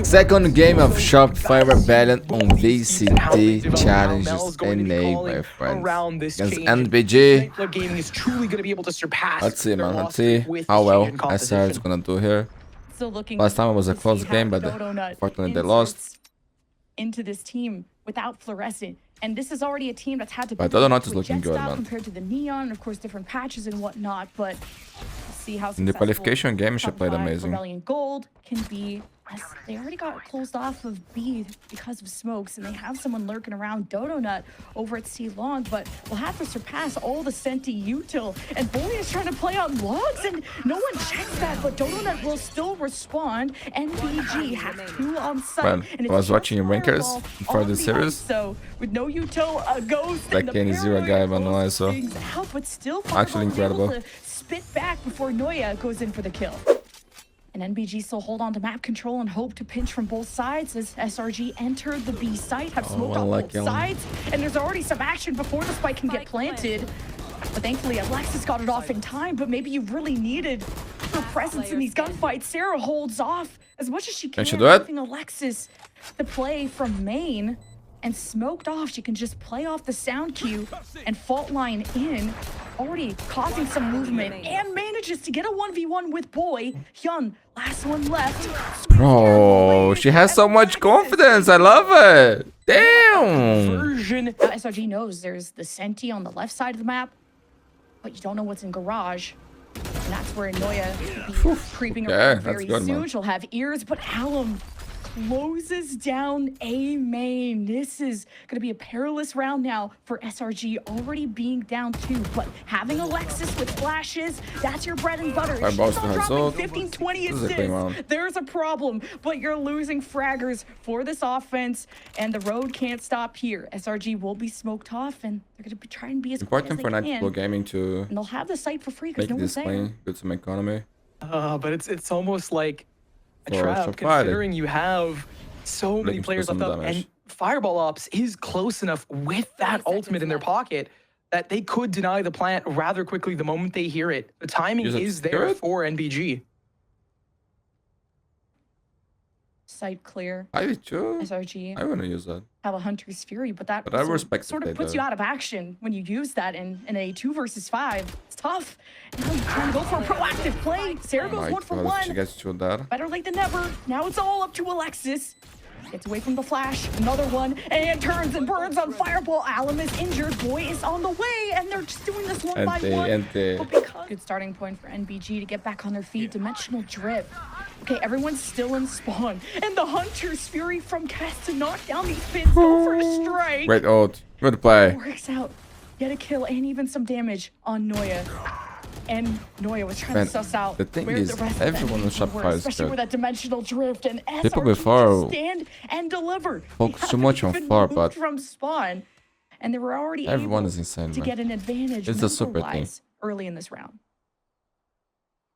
Second game of Shopify Rebellion on VCT challenges NA, my friends. Against NBG. Let's see, man. Let's see how well SR is gonna do here. Last time it was a close game, but unfortunately they lost. Into this team without Fluorescent, and this is already a team that's had to. But Donut is looking good, man. Compared to the Neon, of course, different patches and whatnot. But see how in the qualification game, she played amazing. Rebellion Gold can be. They already got closed off of B because of smokes, and they have someone lurking around Dodonut over at C Long, but will have to surpass all the Senti util. And Bully is trying to play out logs, and no one checks that, but Dodonut will still respond. NBG has 2 on site. Man, I was watching Rankers for the series. So with no util, a ghost, like any zero guy, but no, so but still actually incredible. Spit back before Noya goes in for the kill. And NBG still hold on to map control and hope to pinch from both sides as SRG enter the B site, have smoked on both sides, and there's already some action before the spike can get planted. But thankfully, Alexis got it off in time, but maybe you really needed her presence in these gunfights. Sarah holds off as much as she can, leaving Alexis to play from main. And smoked off, she can just play off the sound cue and fault line in, already causing some movement, and manages to get a 1v1 with Boy. Hyun, last one left. Bro, she has so much confidence. I love it. Damn. SRG knows there's the Senti on the left side of the map, but you don't know what's in Garage. And that's where Noya will be creeping around very soon. Man. She'll have ears, but Alum closes down A main. This is going to be a perilous round now for SRG, already being down 2, but having Alexis with flashes, that's your bread and butter. If she's not dropping 15, 20 assists, there's a problem, but you're losing fraggers for this offense, and the road can't stop here. SRG will be smoked off, and they're going to be trying to be as important for Nightblood Gaming to and they'll have the site for free because no one's there. Good to economy. But it's almost like a trap, considering you have so many players left up, and Fireball Ops is close enough with that ultimate in their pocket that they could deny the plant rather quickly the moment they hear it. The timing is there for NBG. Site clear. SRG. I want to use that. Have a Hunter's Fury, but that sort of puts you out of action when you use that in a 2 versus 5. It's tough. Now you're trying to go for a proactive play. Sarah goes 1 for 1. She gets that. Better late than never. Now it's all up to Alexis. Gets away from the flash. Another one. And turns and burns on Fireball. Alum is injured. Boy is on the way. And they're just doing this one by one. Good starting point for NBG to get back on their feet. Dimensional drip. Okay, everyone's still in spawn. And the Hunter's Fury from Kess to knock down these pins. Go for a strike. Great ult. Good play. Works out. Get a kill and even some damage on Noya. And Noya was trying to suss out the thing is, everyone on Shopify is especially with that dimensional drift, and people before stand and deliver. Focus so much on far, but from spawn, and they were already everyone is insane, to get an advantage. It's a super thing early in this round.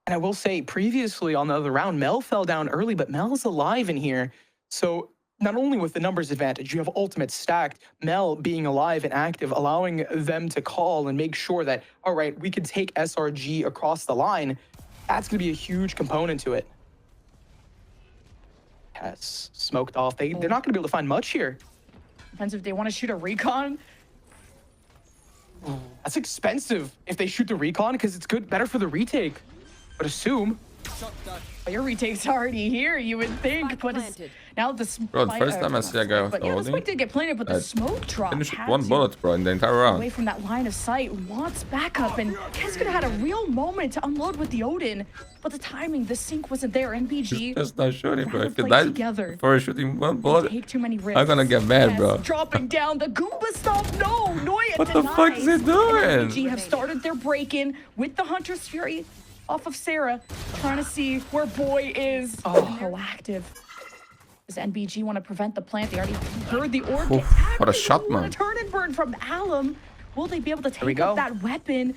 And I will say, previously on the other round, Mel fell down early, but Mel's alive in here. So not only with the numbers advantage, you have ultimate stacked, Mel being alive and active, allowing them to call and make sure that, all right, we can take SRG across the line. That's going to be a huge component to it. Yes, smoked off. They're not going to be able to find much here. Depends if they want to shoot a recon. That's expensive if they shoot the recon, because it's better for the retake. But assume. Well, your retake's already here, you would think, but now the bro, the first time I see a guy with the spike did get planted, but the smoke drop finished 1 bullet, bro, in the entire round. Away from that line of sight, wants backup, and Kess could have had a real moment to unload with the Odin, but the timing, the sync wasn't there. NBG just not shooting, bro. If you die before shooting 1 bullet, take too many risks. I'm gonna get mad, bro. Dropping down the Goomba stomp. No, Noya what the fuck is it doing? NBG have started their break-in with the Hunter's Fury off of Sarah, trying to see where Boy is. Proactive. Does NBG want to prevent the plant? They already heard the orb. What a shot, man. A turn and burn from Alum. Will they be able to take up that weapon?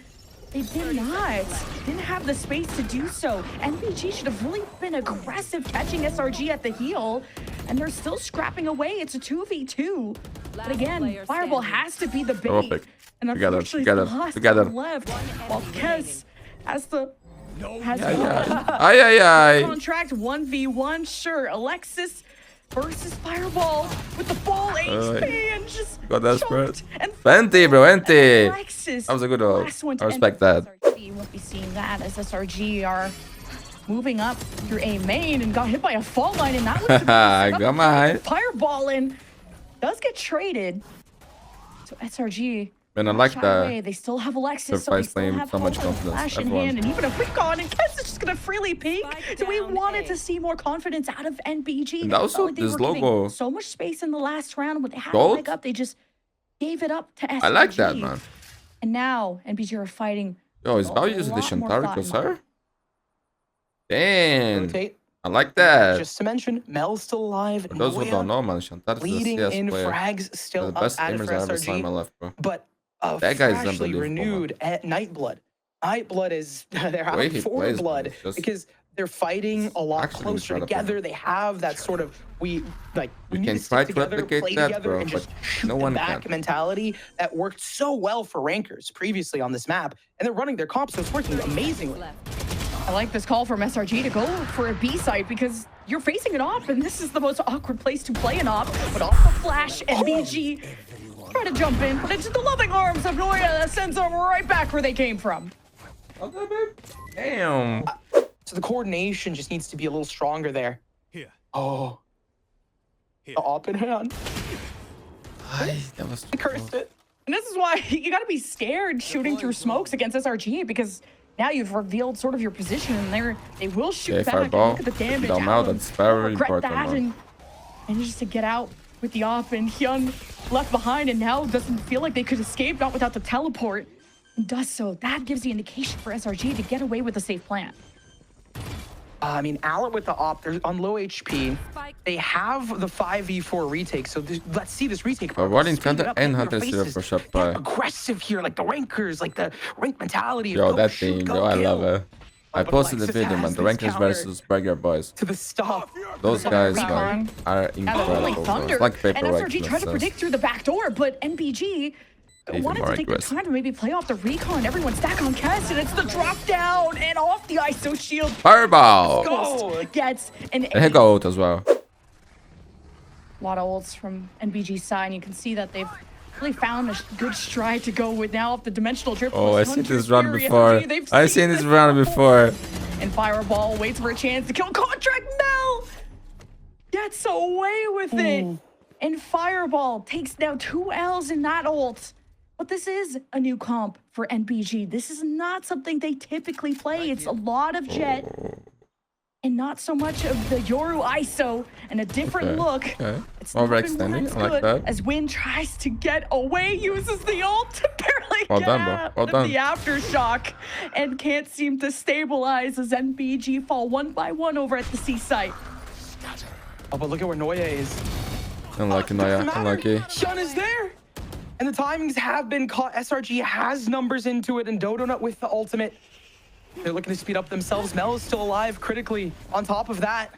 They did not. Didn't have the space to do so. NBG should have really been aggressive, catching SRG at the heel. And they're still scrapping away. It's a 2v2. But again, Fireball has to be the bait. Perfect. And unfortunately, together. left, while Kess has to has contract 1v1. Sure, Alexis versus Fireball with the full HP and just got desperate. choked. And Venti, bro, Venti. Alexis, That was a good ult. last one to I respect end. that. SRG, you won't be seeing that as SRG are moving up through A main and got hit by a fall line, and that was the I got my height. Fireball and does get traded. So SRG. Man, I like that. They still have Alexis, Surprise so they playing still have so much Polo and confidence, Flash in everyone. hand, and even a recon, and Kess is just gonna freely peek. So we wanted to see more confidence out of NBG. And also They this were giving logo. so much space in the last round when they had a Gold? leg up, they just gave it up to SRG. I like that, man. And now NBG are fighting. Yo, is a Bao using the lot more Shantari thought in Corsair? mind. Damn. Rotate. I like that. Just to mention, Mel's still alive. For those who Noya don't know, man, Shantari is leading a CS in player. frags They're still the up best at it gamers for I ever saw in my SRG. life, bro. But That guy is freshly unbelievable, renewed at Nightblood. Nightblood is they're way out he for plays, blood man, is just because they're fighting a lot actually closer incredible. together. They have that sort of we We need can to stick try to together, replicate play that, together, bro, and just but shoot no them one back can. mentality that worked so well for rankers previously on this map, and they're running their comp, so it's working amazingly. I like this call from SRG to go for a B site because you're facing an op, and this is the most awkward place to play an op. But off the flash, NBG try to jump in, but it's the loving arms of Noya that sends them right back where they came from. Damn. So the coordination just needs to be a little stronger there. Here. Oh, the op in hand, That was he cursed it. And this is why you got to be scared shooting through smokes against SRG because now you've revealed sort of your position, and they will shoot Okay, back. And Fireball. look at the damage. Down how out, that's very regret important, that, man. and just to get out with the op, and Hyun left behind, and now doesn't feel like they could escape, not without the teleport. And does so. That gives the indication for SRG to get away with a safe plan. I mean, Allen with the op, they're on low HP. They have the 5v4 retake, so let's see this retake. But what Speed intent it up, and get Hunter your zero faces. for Get Shopify? aggressive here, like the rankers, like the rank mentality. Yo, Go that shoot, thing, go bro, I kill. love it. I But posted the Alexis video, man. has The this rankers counter versus Burger Boys. to the stop. Those guys, man, Recon. are Now they're rolling incredible, bro. thunder, It's like and paper SRG tried to predict through the back door, but NBG Even wanted more to take the aggressive. time to maybe play off the recon. Everyone stack on Kess, and it's the drop down and off the ISO shield. Fireball! Go! Gets an And he got ult as well. a lot of ults from NBG's side, and you can see that they've really found a good stride to go with now off the dimensional drip. Oh, I plus seen this 100 run Fury before. energy. They've I seen this run before. And Fireball waits for a chance to kill Contract Mel. Gets away with it. And Fireball takes now 2 L's in that ult. But this is a new comp for NBG. This is not something they typically play. It's a lot of Jet and not so much of the Yoru ISO and a different look. Okay. It's More not been extending. once I like good that. as Win tries to get away, uses the ult to barely Well get done, bro. out Well of done. the aftershock and can't seem to stabilize as NBG fall one by one over at the C site. Oh, but look at where Noya is. Unlucky, Doesn't Noya. matter. Unlucky. Hyun is there. And the timings have been caught. SRG has numbers into it, and Dodonut with the ultimate. They're looking to speed up themselves. Mel is still alive critically on top of that.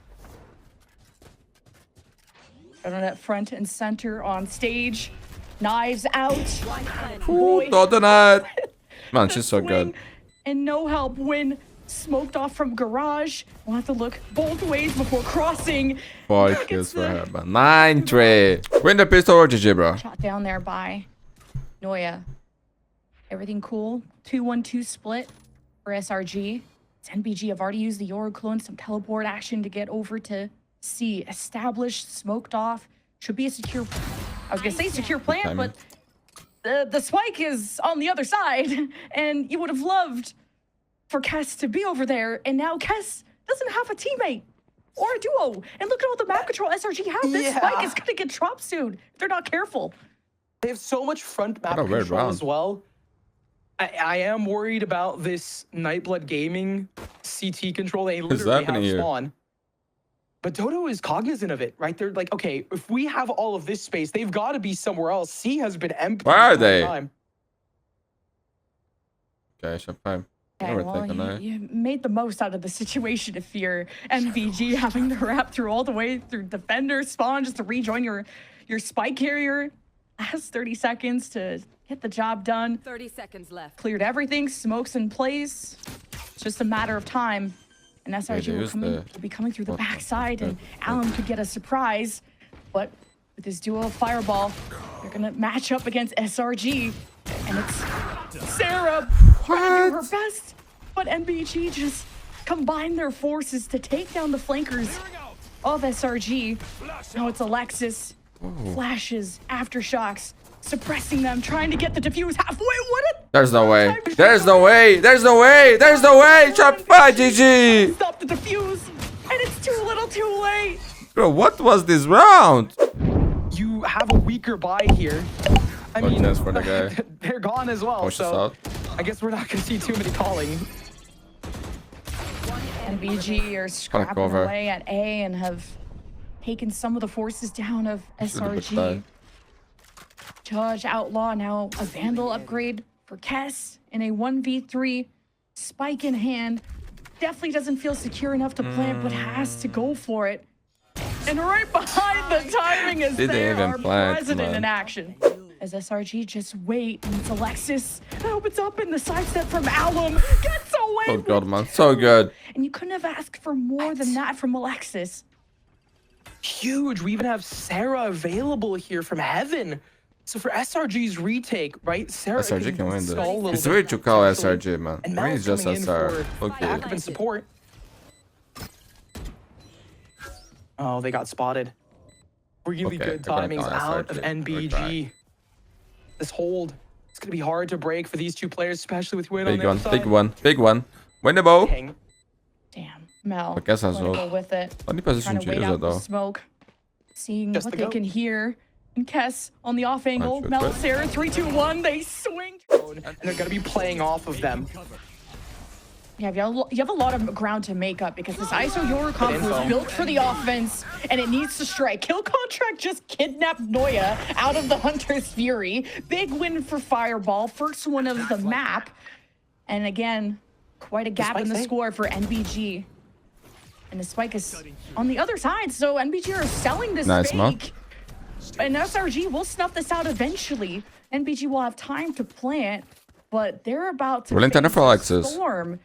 Donut front and center on stage. Knives out. Ooh, Donut. Man, she's so good. Swing and no help. Win smoked off from garage. We'll have to look both ways before crossing. 5 Gets kills for the her, man. 9-3. Win the pistol or GG, bro. Shot down there by Noya. Everything cool. 2-1-2 split for SRG. It's NBG have already used the Yoru clone, some teleport action to get over to C. Established, smoked off. Should be a secure. I was gonna say secure plant, timing. but the spike is on the other side, and you would have loved for Kess to be over there, and now Kess doesn't have a teammate or a duo. And look at all the map control SRG have. This Yeah. spike is gonna get dropped soon if they're not careful. They have so much front map What a weird control round. as well. I am worried about this Nightblood Gaming CT control. They literally have happening here? spawn. But Dodo is cognizant of it, right? They're like, okay, if we have all of this space, they've got to be somewhere else. C has been empty. Where are the whole they? time. Okay, shot 5. Okay, Never well, taken that. you made the most out of the situation if you're NBG having to wrap through all the way through defender spawn just to rejoin your spike carrier. Last 30 seconds to get the job done. 30 seconds left. Cleared everything, smokes in place. It's just a matter of time. And SRG will be coming through the backside, and Alum could get a surprise. But with this duo of Fireball, they're going to match up against SRG. And it's Sarah trying to do her best. But NBG just combined their forces to take down the flankers of SRG. Now it's Alexis. Flashes, aftershocks, suppressing them, trying to get the defuse halfway. There's no way. There's no way. There's no way. There's no way. Shopify, GG. Stop the defuse, and it's too little, too late. Bro, what was this round? You have a weaker buy here. I mean, for the guy. They're gone as well. Push so out. I guess we're not gonna see too many calling. NBG are scrapping away at A and have taken some of the forces down of SRG. Judge Outlaw now a Vandal upgrade for Kess in a 1v3, spike in hand. Definitely doesn't feel secure enough to plant, but has to go for it. And right behind the timing is there, our president in action. As SRG just wait, and it's Alexis. That opens up in the sidestep from Alum. Gets away. Oh god, man, so good. And you couldn't have asked for more than that from Alexis. Huge. We even have Sarah available here from Heaven. So for SRG's retake, right? Sarah SRG can win this. It's bit, weird to call SRG, man. And I mean, it's just SR. Okay. Backup and support. Oh, they got spotted. Really good timings out of NBG. This hold, it's gonna be hard to break for these two players, especially with Win on their side. Big one. Winnable. Damn, Mel. I guess that's go with it. Only position Trying to wait out the smoke, seeing what they can hear. And Kess on the off angle. Mel, Sarah, 3, 2, 1. They swing. And they're gonna be playing off of them. Yeah, you have a lot of ground to make up because this ISO Yoru combo is built for the offense and it needs to strike. Kill Contract just kidnapped Noya out of the Hunter's Fury. Big win for Fireball, first one of the map. And again, quite a gap in the score for NBG. And the spike is on the other side, so NBG are selling this fake. And SRG will snuff this out eventually. NBG will have time to plant, but they're about to face a storm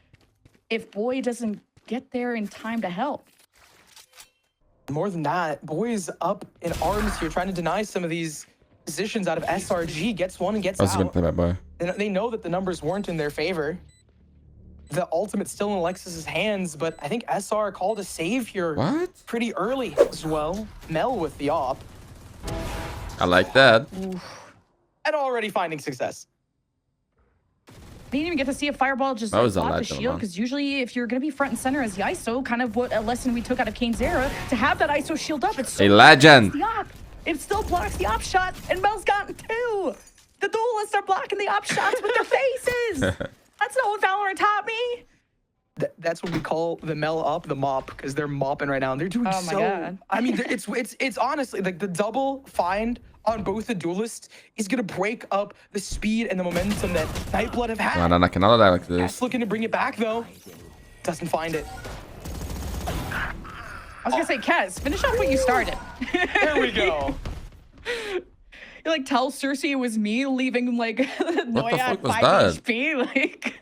if Boy doesn't get there in time to help. More than that, Boy's up in arms here, trying to deny some of these positions out of SRG. Gets one and gets out. They know that the numbers weren't in their favor. The ultimate's still in Alexis's hands, but I think SR called a save here pretty early as well. Mel with the op. I like that. And already finding success. Didn't even get to see a Fireball just pop the shield, because usually if you're going to be front and center as the ISO, kind of what a lesson we took out of Kane's era, to have that ISO shield up, it's so a legend. The op. It still blocks the op shot, and Mel's gotten 2. The duelists are blocking the op shots with their faces. That's not what Valorant taught me. That's what we call the Mel up, the mop, because they're mopping right now. And they're doing God. I mean, it's honestly like the double find on both the duelists is gonna break up the speed and the momentum that Nightblood have had. I cannot die like this. That's looking to bring it back though. Doesn't find it. I was gonna say, Kez, finish off what you started. There we go. You like tell Cersei it was me leaving like Noya at 5 HP. Like,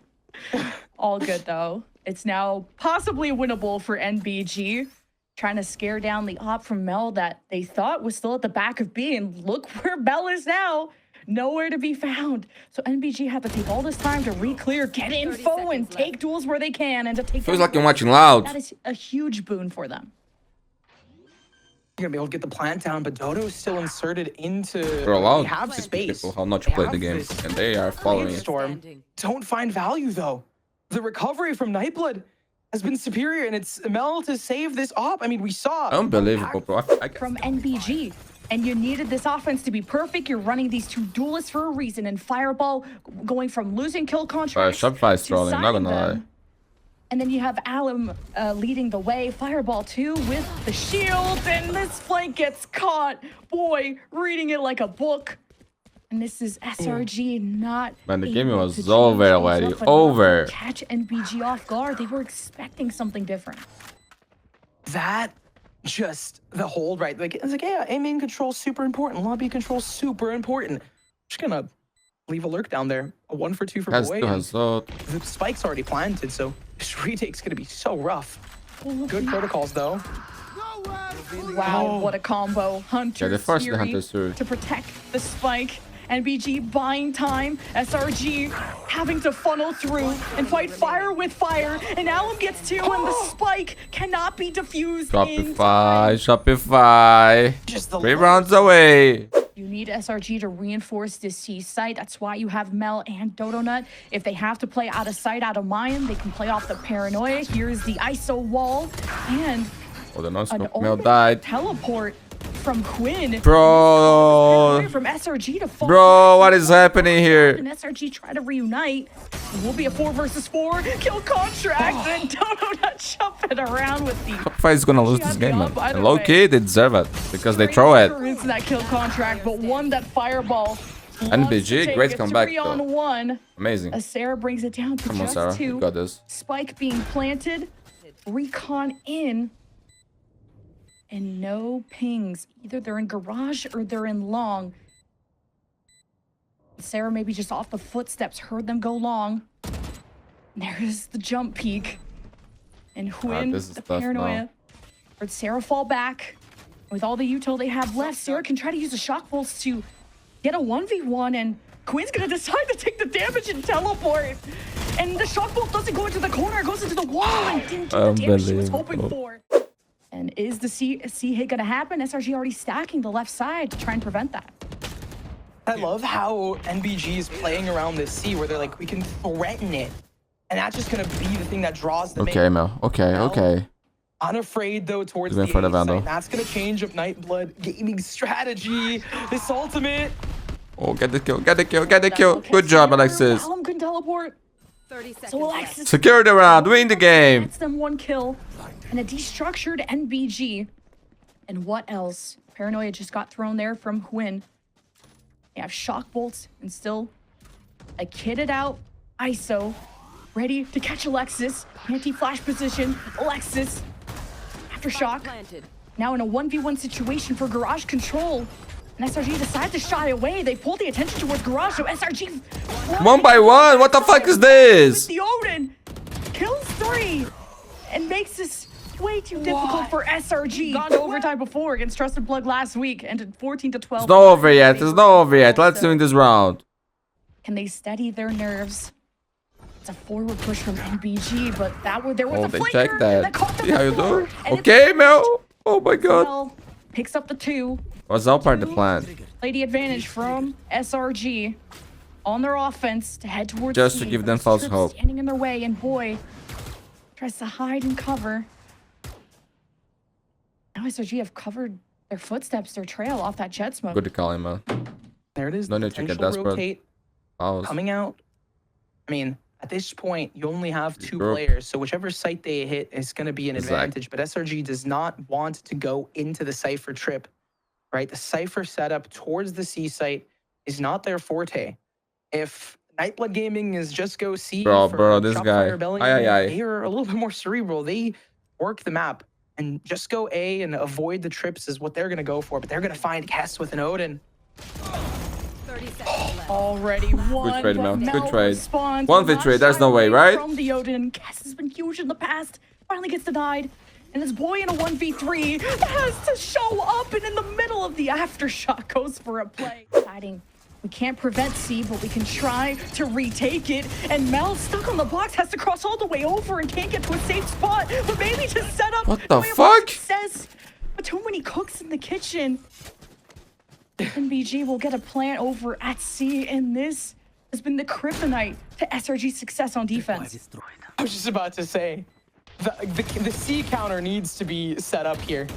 all good though. It's now possibly winnable for NBG. Trying to scare down the op from Mel that they thought was still at the back of B. And look where Mel is now. Nowhere to be found. So NBG had to take all this time to re-clear, get info, and take duels where they can. And to take feels like I'm watching Loud. That is a huge boon for them. You're gonna be able to get the plant down, but Dodo's still inserted into. They're allowed they have space. People how not to play the game, and they are following it. Storm. Don't find value though. The recovery from Nightblood has been superior, and it's Mel to save this op. I mean, we saw unbelievable, bro. From NBG, and you needed this offense to be perfect. You're running these two duelists for a reason, and Fireball going from losing kill contracts. Shopify trolling, not gonna lie. And then you have Alum leading the way. Fireball too with the shield, and this flank gets caught. Boy, reading it like a book. And this is SRG not. Man, the game was over already. Over. Catch NBG off guard. They were expecting something different. That just the hold right. Like it's like, yeah, aiming control super important. Lobby control super important. Just gonna leave a lurk down there. A 1 for 2 for Has Boy. to result. The spike's already planted, so this retake's going to be so rough. Good protocols, though. Wow, what a combo. Hunter Yeah, they forced the Fury Hunter through. to protect the spike. NBG buying time. SRG having to funnel through and fight fire with fire. And Alum gets 2, and the spike cannot be diffused in Shopify, time. Shopify. Just the 3 rounds away. You need SRG to reinforce this C site. That's why you have Mel and Dodonut. If they have to play out of sight, out of mind, they can play off the paranoia. Here's the ISO wall. And Oh, the non-smoke an Mel open died. teleport from Quinn. Bro. From SRG to fall. Bro, what is happening here? And SRG try to reunite. It will be a 4 versus 4 kill contract. And Donut jumping around with the Shopify is gonna lose this game, man. By the And low way. key, they deserve it because they throw it. Into that kill contract, but won that fireball. NBG, great comeback, though. 3-on-1. Amazing. As Sarah brings it down to Come on, just Sarah. 2. You got this. Spike being planted. Recon in. And no pings. Either they're in garage or they're in long. Sarah maybe just off the footsteps heard them go long. There's the jump peak. And Huynh, this is the tough paranoia. now. Heard Sarah fall back. With all the util they have left, Sarah can try to use the shock bolts to get a 1v1, and Quinn's gonna decide to take the damage and teleport. And the shock bolt doesn't go into the corner, it goes into the wall and didn't do the damage she was hoping Unbelievable. for. And is the C hit gonna happen? SRG already stacking the left side to try and prevent that. I love how NBG is playing around this C where they're like, we can threaten it. And that's just going to be the thing that draws them Okay, in. Mel. Okay. Unafraid, though, towards He's the going for the A Vandal. side. That's going to change up Nightblood gaming strategy. This ultimate. Oh, get the kill. Get the kill. Good job, Alexis. Alum can teleport. 30 seconds So left. Alexis Secure the round. Win the game. gets them 1 kill and a destructured NBG. And what else? Paranoia just got thrown there from Huynh. They have shock bolts and still a kitted out ISO ready to catch Alexis. Anti-flash position. Alexis aftershock. Planted. Now in a 1v1 situation for Garage Control. And SRG decides to shy away. They pull the attention towards Garage, so SRG... 1 by 1. What the fuck is this? The Odin kills 3 and makes this way too difficult for SRG. Gone to overtime before against Trusted Plug last week, ended 14-12. It's not over yet. It's not over yet. Let's win this round. Can they steady their nerves? It's a forward push from NBG, but there was Oh, a they flanker checked that. caught them See how you before, do? and Okay, Mel. Oh my god. Mel picks up the 2. Was that part of the plan? Play the advantage from SRG on their offense to head towards Just C, to give but them it's false Trip hope. standing in their way, and Boy tries to hide and cover. Now SRG have covered their footsteps, their trail off that jet smoke. Good to call him, man. There it is. No need to get Potential desperate. rotate Pause. coming out. I mean, at this point, you only have 2 Group. players, so whichever site they hit is going to be an Exactly. advantage. But SRG does not want to go into the Cypher trip, right? The Cypher setup towards the C site is not their forte. If Nightblood Gaming is just go C Bro, for this Shopify guy. Rebellion, they are a little bit more cerebral. They work the map, and just go A and avoid the trips is what they're going to go for. But they're going to find Kess with an Odin. 30 seconds left. Already won. trade, but Mel. Good Mel trade. responds, One will not victory, there's shy no way, away right? From the Odin, Kess has been huge in the past. Finally gets denied. And this Boy in a 1v3 has to show up, and in the middle of the aftershock goes for a play. Deciding we can't prevent C, but we can try to retake it. And Mel, stuck on the box, has to cross all the way over and can't get to a safe spot. But maybe to set up What the way of fuck? success. But too many cooks in the kitchen. NBG will get a plant over at C, and this has been the kryptonite to SRG's success on defense. I was just about to say, the C counter needs to be set up here.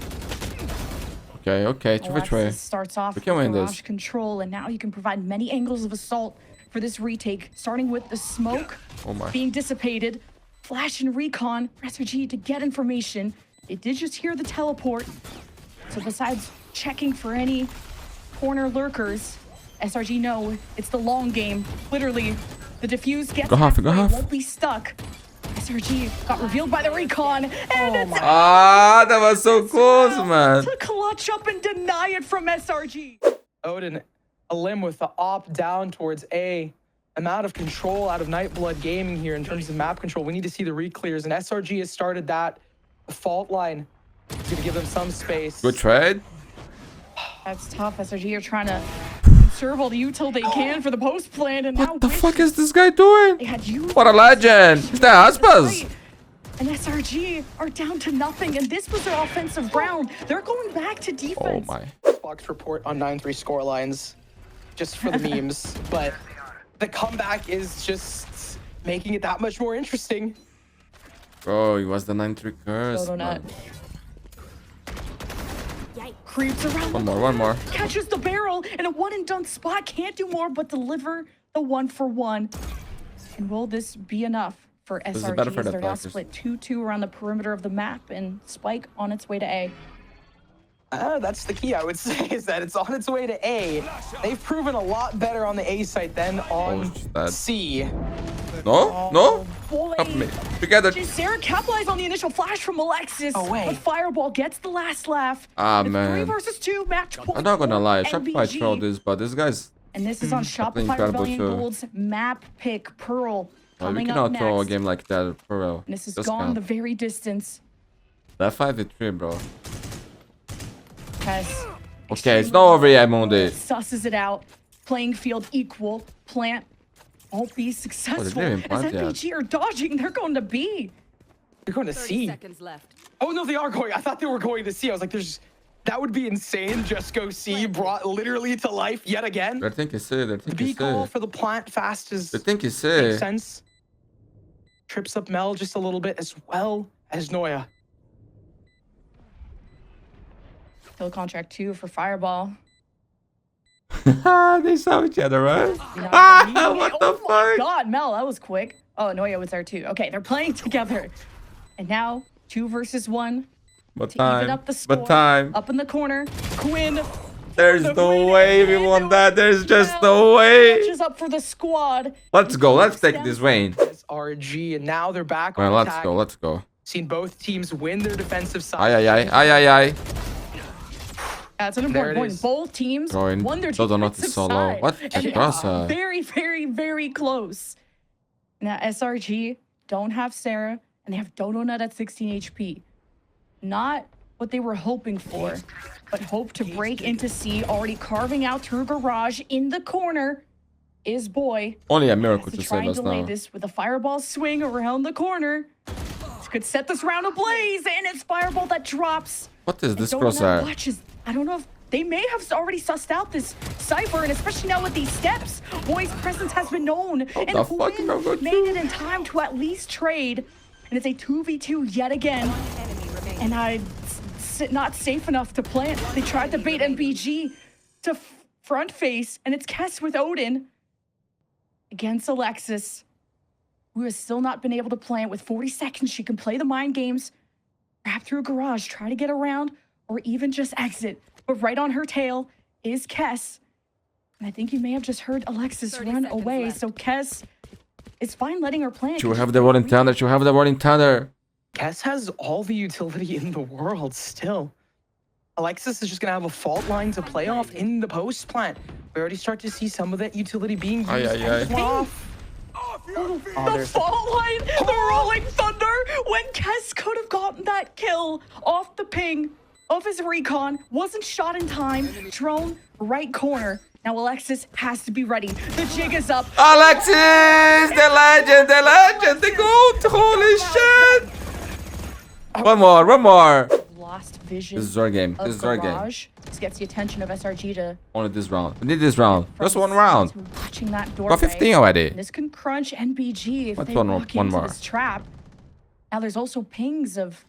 Okay. 2 for 3. Alexis starts off We with can win garage this. control, and now you can provide many angles of assault for this retake, starting with the smoke Oh my. being dissipated, flash and recon for SRG to get information. It did just hear the teleport, so besides checking for any corner lurkers, SRG know it's the long game. Literally, the defuse gets Go half, halfway, go half. won't be stuck. SRG got revealed by the recon, and it's Ah, that was so close, man. to clutch up and deny it from SRG. Odin a limb with the op down towards A. I'm out of control out of Nightblood Gaming here in terms of map control. We need to see the reclears, and SRG has started that. The fault line is going to give them some space. Good trade. That's tough. SRG are trying to conserve all the util they can for the post plan, and now What the fuck is this guy doing? they had you. What a legend. Is that Aspas? And SRG are down to nothing, and this was their offensive round. They're going back to Oh defense. my. Box report on 9-3 score lines just for the memes, but the comeback is just making it that much more interesting. Bro, it was the 9-3 curse. Donut Man. creeps around. One more. Catches the barrel in a one and done spot. Can't do more but deliver the 1-for-1. And will this be enough for This is better SRG? for the They're now Packers. split 2-2 around the perimeter of the map, and Spike on its way to A. That's the key, I would say, is that it's on its way to A. They've proven a lot better on the A site than on she's dead. C. No? No? Boy. Help me. Together. Sarah capitalized on the initial flash from Alexis. Oh, wait. But Fireball gets the last laugh. Ah, It's man. 3 versus 2 match point. I'm not gonna lie. for Shopify NBG. trolled this, but this guy's. And this is on playing Shopify incredible Rebellion too. Gold's map pick Pearl. Well, we Coming up cannot next. throw a game like that for real. And this has Just gone can't. the very distance. That 5v3, bro. Tess Okay, it's not over yet, Mundi. susses it out. Playing field equal. Plant won't be successful. didn't even As plant yet. NBG are dodging, they're going to B. They're going to 30 C. seconds left. Oh, no, they are going. I thought they were going to C. I was like, that would be insane. Just go C, brought literally to life yet again. They think it's it. They think B it's call it. for the plant fast is They think it's makes it. sense. Trips up Mel just a little bit as well as Noya. Kill contract 2 for Fireball. They saw each other, right? You know, Ah, what the oh my fuck? God, Mel, that was quick. Oh, Noya was there too. Okay, they're playing together. And now 2 versus 1 What to even time? up the score. What time? Up in the corner. Quinn. There's the no Quinn way we into won it. that. There's just Mel no way. catches up for the squad. Let's go. Let's take this win. RG, and now they're back Well, on let's attack. go. Let's go. Seen both teams win their defensive side. Ay, ay, ay. Ay, ay, ay. There That's an important it point. is. Both teams Going. won their Todo not defensive solo. side. What? And ¿Qué pasa? very, very, very close. Now, SRG don't have Sarah, and they have Donut at 16 HP. Not what they were hoping for, but hope to break into C, already carving out through Garage in the corner is Boy. Only a miracle To to try save and us delay now. this with a Fireball swing around the corner. This could set this round ablaze, and it's Fireball that drops. What is this Donut crosshair? watches. I don't know if they may have already sussed out this cipher, and especially now with these steps, Boy's presence has been known. And the fuck Quinn am I gonna made do? it in time to at least trade. And it's a 2v2 yet again. Enemy remaining. And not safe enough to plant. They tried to bait NBG to front face, and it's Kess with Odin against Alexis, who has still not been able to plant. With 40 seconds, she can play the mind games, grab through a garage, try to get around, or even just exit. But right on her tail is Kess. And I think you may have just heard Alexis 30 run seconds away. left. So Kess, it's fine letting her plant. You have the word in thunder. You have the word in thunder. Kess has all the utility in the world still. Alexis is just going to have a fault line to play off in the post plant. We already start to see some of that utility being used. Ay, ay, ay. as well. The there's fault line, the rolling thunder, when Kess could have gotten that kill off the ping of his recon, wasn't shot in time, drone right corner. Now Alexis has to be ready. The jig is up. Alexis, the legend, the GOAT. Holy shit. One more. Lost vision. This is our game. of This is our game. Garage. This gets the attention of SRG to Only this round. We need this round. Just one round. watching that doorway. Got 15 already. And this can crunch NBG if What's they one walk more? into this trap. Now there's also pings of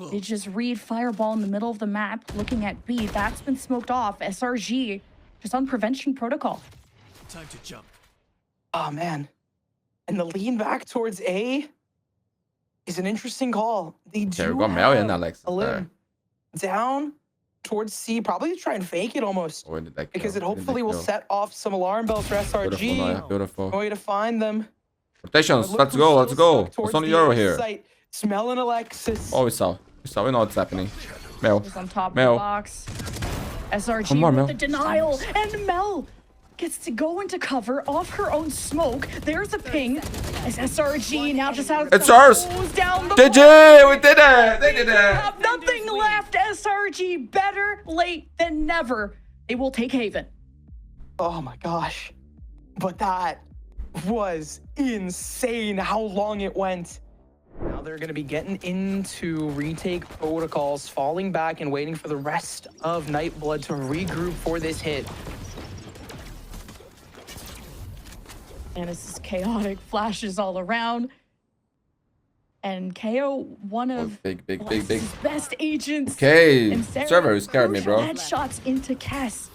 they just read Fireball in the middle of the map, looking at B. That's been smoked off. SRG just on prevention protocol. Time to jump. Oh, man. And the lean back towards A is an interesting call. They do There we go. Marion, have Alexis a limb down towards C, probably to try and fake it almost. Oh, when did that Because kill? it When did hopefully that will kill? set off some alarm bells for Beautiful, SRG. Naya. Beautiful. Way to find them. Rotations. But look Let's who's go. Let's still go. stuck towards What's on the the euro A here? site. Smell and Alexis. Oh, we saw. We know what's happening. Mel. Just on top Mel. of the box. SRG Come on, with Mel. the denial. And Mel gets to go into cover off her own smoke. There's a ping as SRG now just has It's ours. down the GG, we did it. They did it. have nothing left. SRG better late than never. They will take Haven. Oh my gosh. But that was insane how long it went. Now they're going to be getting into retake protocols, falling back and waiting for the rest of Nightblood to regroup for this hit. And this is chaotic. Flashes all around. And KO, one of Big. his best agents. Okay, And Sarah, server scared me, bro. Headshots into Kess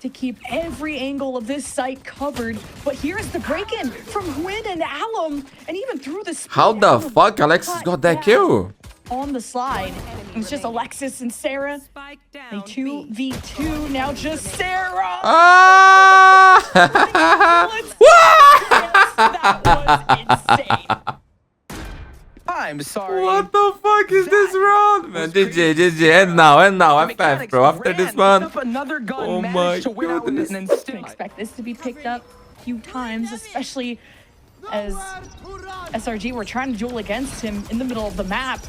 to keep every angle of this site covered. But here's the break-in from Gwyn and Alum, and even through the How the fuck Alexis got that kill? on the slide. It was just Alexis and Sarah. Spike A down. 2v2, now just Sarah. Ah! That was insane. I'm sorry. What the fuck is this round, man? GG, end now, F5, bro. After this one, Another gun, oh my managed to win out with goodness. an instant. Expect this to be picked up a few times, especially as SRG were trying to duel against him in the middle of the map.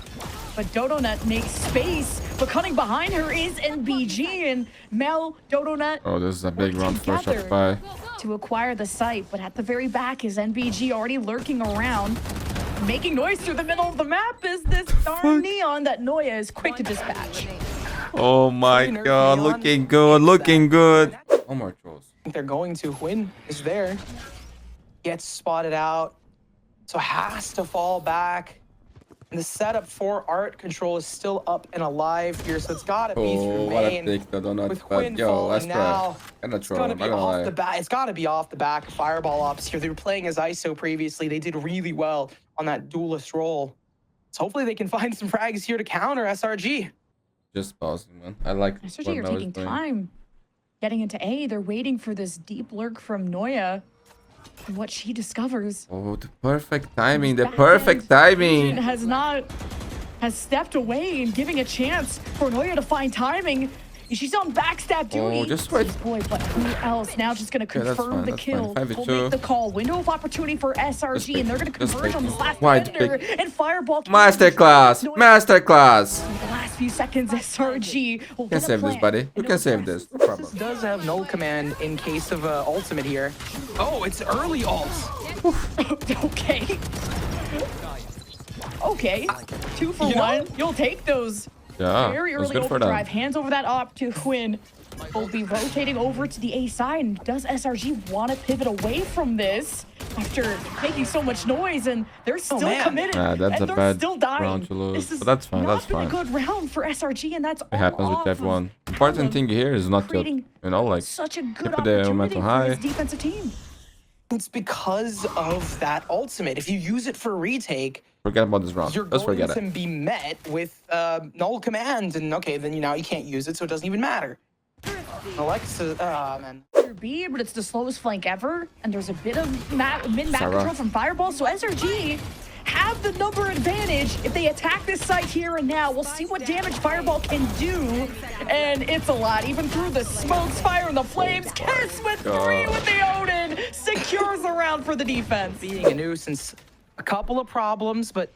But Dodonut makes space, but coming behind her is NBG, and Mel, Dodonut oh, this is a big round for together Shopify. to acquire the site. But at the very back is NBG already lurking around, making noise through the middle of the map. Is this darn neon that Noya is quick to dispatch. Oh my god, looking good. One more trolls. I think they're going to. Win is there. Gets spotted out. So has to fall back. And the setup for Art Control is still up and alive here. So it's got to be Oh, through what a main. pick, the donut. With But Quinn yo, let's falling now. try. Gonna It's troll, gonna I'm be not gonna off lie. the bat. It's got to be off the back. Fireball ops here. They were playing as ISO previously. They did really well on that duelist role. So hopefully they can find some frags here to counter SRG. Just pausing, man. I like SRG what are Mel is taking doing. time getting into A. They're waiting for this deep lurk from Noya and what she discovers. Oh, the perfect timing, the Back perfect end timing. has stepped away and giving a chance for Noya to find timing. She's on backstab duty. Oh, just wait. Boy, but who else? Now just going to Okay, that's confirm fine, the that's kill. fine. We'll 5v2. make the call. Window of opportunity for SRG, pick, and they're going to just converge pick. on this last Wide defender. pick. And Fireball. Masterclass, Noya- masterclass. The last few seconds, SRG will You can get a save this, plan. buddy. You And can of save course, this. No problem. Does have null command in case of ultimate here. Oh, it's early ults. Okay. Okay. 2 for You know? 1. You'll take those. Yeah, Very it was early good for them. overdrive. Hands over that op to Quinn. Will be rotating over to the A side. And does SRG want to pivot away from this after making so much noise? And they're still man. committed. Yeah, that's and a they're bad still dying. round to lose. This is But that's fine, not that's been fine. a good round for SRG, and that's It happens with everyone. Important thing here is not to, creating you know, like, such a good keep the opportunity momentum for high. this defensive team. It's because of that ultimate. If you use it for retake, forget about this round. you're Let's going forget to it. be met with null command. And okay, then now you can't use it, so it doesn't even matter. Alexa, man. B, but it's the slowest flank ever, and there's a bit of mid-map Sarah. control from Fireball, so SRG have the number advantage if they attack this site here and now. We'll see what damage Fireball can do, and it's a lot. Even through the smokes, fire and the flames, Kiss with 3 with the Odin, secures the round for the defense. Being a nuisance, a couple of problems, but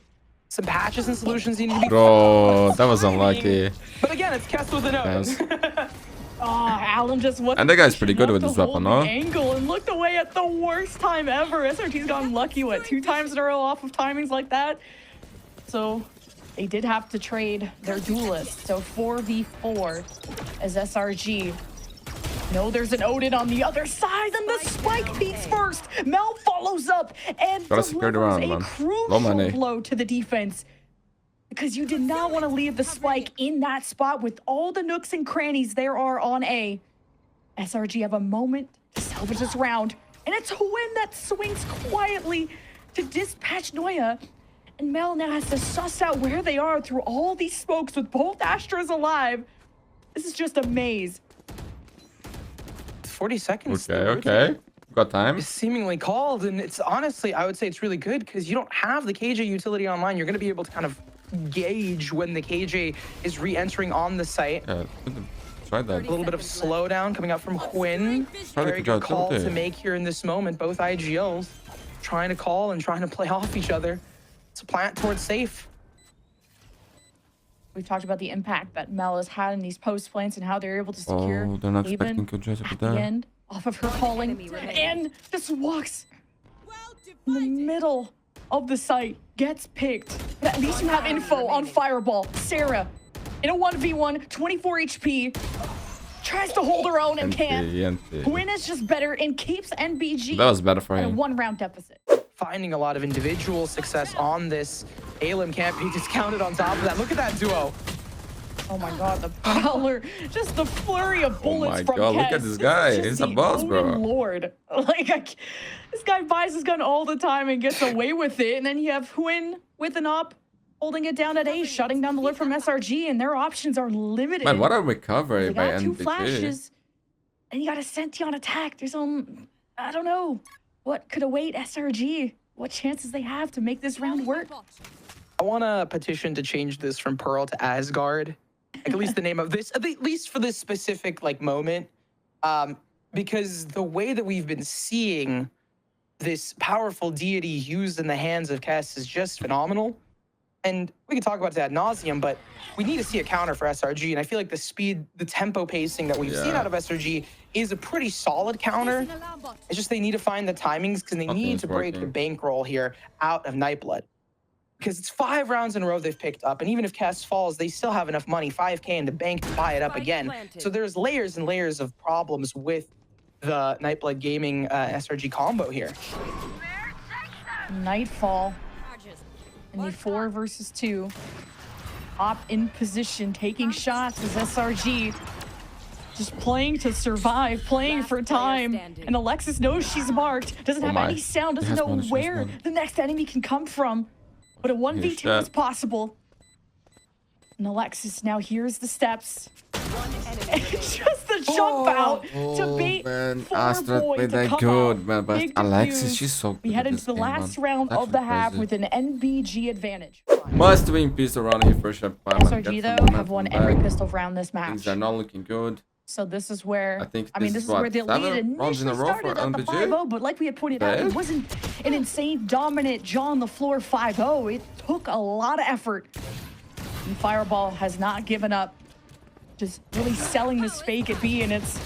some patches and solutions need to be. Bro, that was unlucky. But again, it's Kess with an Yes. Odin. Oh, Alan just wasn't And that guy's pretty good patient with enough this to weapon, hold huh? the angle and looked away at the worst time ever. SRT's gotten lucky, what, 2 times in a row off of timings like that? So they did have to trade their duelist. So 4v4 as SRG. No, there's an Odin on the other side, and the spike peaks first. Mel follows up and Gotta secure the delivers round, a man. crucial Low money. blow to the defense. Because you did not want to leave the spike in that spot with all the nooks and crannies there are on A. SRG have a moment to salvage this round, and it's a win that swings quietly to dispatch Noya. And Mel now has to suss out where they are through all these smokes with both Astras alive. This is just a maze. 40 seconds. Okay. Got time. Is seemingly called, and it's honestly, I would say it's really good because you don't have the KJ utility online. You're going to be able to kind of gauge when the KJ is re-entering on the site. Yeah, try that. A little bit of slowdown coming up from Quinn. Try to Very control good call tilted. to make here in this moment. Both IGLs trying to call and trying to play off each other. It's a plant towards safe. We've talked about the impact that Mel has had in these post plants and how they're able to secure Oh, they're not expecting even good judge at with the that. end off of her calling, and just walks in the middle of the site, gets picked. But at least you have info on Fireball. Sarah, in a 1v1, 24 HP, tries to hold her own and can't. Quinn is just better and keeps NBG That was better for at a him. 1-round deficit. Finding a lot of individual success on this. Alim can't be discounted on top of that. Look at that duo. Oh my god, the Prowler, just the flurry of bullets my from God, look Kess. at this guy. is just He's a the boss, bro. Omen Lord. Like, this guy buys his gun all the time and gets away with it. And then you have Quinn with an op, holding it down at A, shutting down the lid from SRG, and their options are limited. Man, what a recovery They by got 2 NBG. flashes, and you got a Sentient attack. There's I don't know, what could await SRG? What chances they have to make this round work? I want to petition to change this from Pearl to Asgard. Like, at least the name of this, at least for this specific like moment, because the way that we've been seeing this powerful deity used in the hands of Kess is just phenomenal. And we can talk about it ad nauseum, but we need to see a counter for SRG. And I feel like the speed, the tempo pacing that we've seen out of SRG is a pretty solid counter. It's just they need to find the timings because they need to break the bankroll here out of Nightblood. Because it's 5 rounds in a row they've picked up. And even if Kess falls, they still have enough money, 5K in the bank, to buy it up again. So there's layers and layers of problems with the Nightblood Gaming SRG combo here. Nightfall in the 4 versus 2. Op in position, taking shots as SRG just playing to survive, playing for time. And Alexis knows she's marked, doesn't have any sound, doesn't know where the next enemy can come from. But a 1v2 is possible. And Alexis now hears the steps. And just the jump out to beat Astra Boy played to that come good, out. man. But Big Alexis, news. she's so good. We head at into this the game, last man. round of the half Crazy. with an NBG advantage. Must win pistol round here for Shopify. SRG though have won every pistol round this match. Things are not looking good. So this is where, I think this is where the lead rounds in a initially row for started at the NBG? 5-0, but like we had pointed out, it wasn't an insane dominant jaw on the floor 5-0. It took a lot of effort. And Fireball has not given up. Just really selling this fake at B, and it's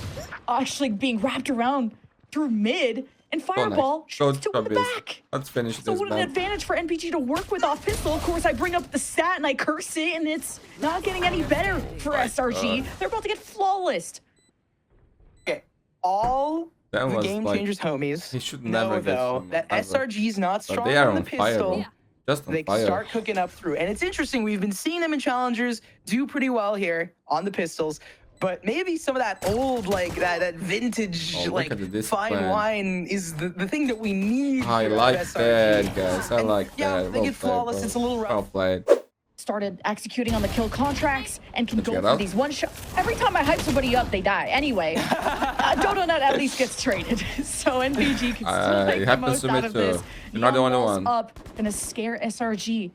actually being wrapped around through mid. And Fireball shoots to the back. Let's finish So this, what an man. advantage for NBG to work with off pistol. Of course, I bring up the stat and I curse it, and it's not getting any better for SRG. They're about to get flawless. Okay, all That the was game like, changers homies he should know never get though from that ever. SRG's not But strong they are on the on fire, pistol. though. Just on They fire. start cooking up through. And it's interesting, we've been seeing them in challengers do pretty well here on the pistols. But maybe some of that old, like that vintage, look at the fine discipline. wine is the thing that we need. I for like SRG. that, guys. I And like yeah, that. they Well get flawless. played, It's a little bro. rough. Well played. Started executing on the kill contracts and can Did you go get for out? these one shot. Every time I hype somebody up, they die. Anyway, Donut at least gets traded. So NBG can still make it the happens most to me out of too. this. You're not the only Young one. ball's up, gonna scare SRG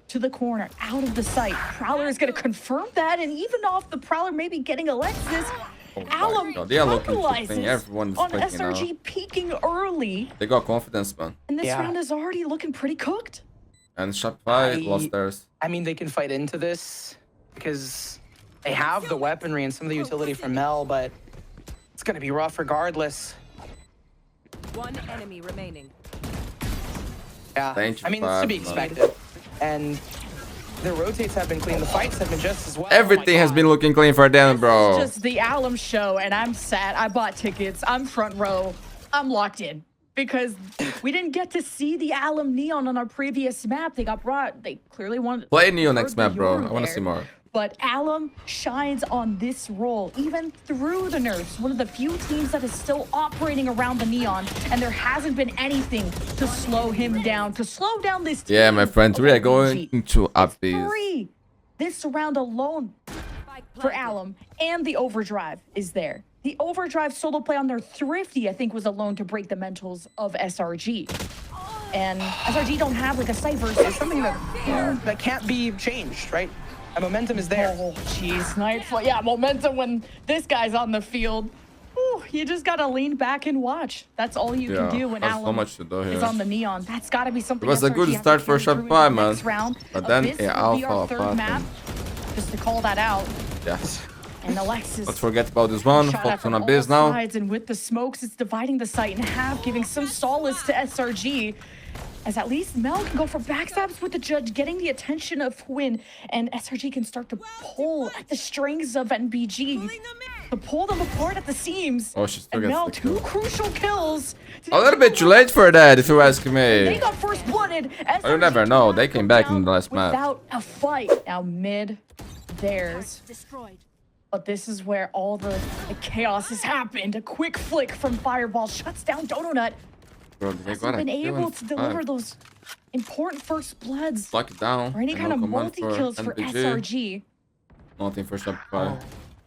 to the corner, out of the sight. Prowler is gonna confirm that, and even off the Prowler, maybe getting Alexis. Oh my Alum God, they are looking to capitalizes think everyone's on clicking now. SRG peaking early, They got confidence, man. and this Yeah. round is already looking pretty cooked. And Shopify lost theirs. I mean, they can fight into this because they have the weaponry and some of the utility from Mel, but it's going to be rough regardless. One enemy remaining. Yeah, Thank you, I mean, it's to be Five, man. expected. And the rotates have been clean. The fights have been just as well. Everything has been looking clean for them, bro. It's just the Alum show, and I'm sad. I bought tickets. I'm front row. I'm locked in because we didn't get to see the Alum Neon on our previous map. They got brought. They clearly wanted Play Neo next the map, bro. Euro I want to there. see more. But Alum shines on this role, even through the nerfs. One of the few teams that is still operating around the Neon, and there hasn't been anything to slow him down, to slow down this team. Yeah, my friends, we are of going NBG. to up these. Three. This round alone for Alum, and the Overdrive is there. The Overdrive solo play on their Thrifty, I think, was alone to break the mentals of SRG. And SRG don't have like a Cypher. It's something that, that can't be changed, right? And momentum is there. Oh, jeez, Nightfall. Yeah, momentum when this guy's on the field. Ooh, you just gotta lean back and watch. That's all you can do when that's so Allen much to do is here. on the neon. That's gotta be something. It was a SRG good has to start for carry through Shopify, in the next man. round. But then Abyss yeah, will be our Alpha third apart. map, just to call that out. Yes. And Alexis. Let's forget about this one. Shot at Focus on from Abyss all now. sides, and with the smokes, it's dividing the site in half, giving some solace to SRG. As at least Mel can go for backstabs with the judge, getting the attention of Win, and SRG can start to pull at the strings of NBG, to pull them apart at the seams. Oh, she still And gets Mel, the two kill. crucial kills. A little bit too late for that, if you ask They me. got first blooded. You never know. They came back in the last map. Without a fight. Now mid, theirs. Destroyed. But this is where all the chaos has happened. A quick flick from Fireball shuts down Donut. Bro, they Hasn't got been a kill able in to deliver five. those important first bloods Lock it down. or any And kind no of command multi-kills for NBG. SRG. Nothing for Shopify.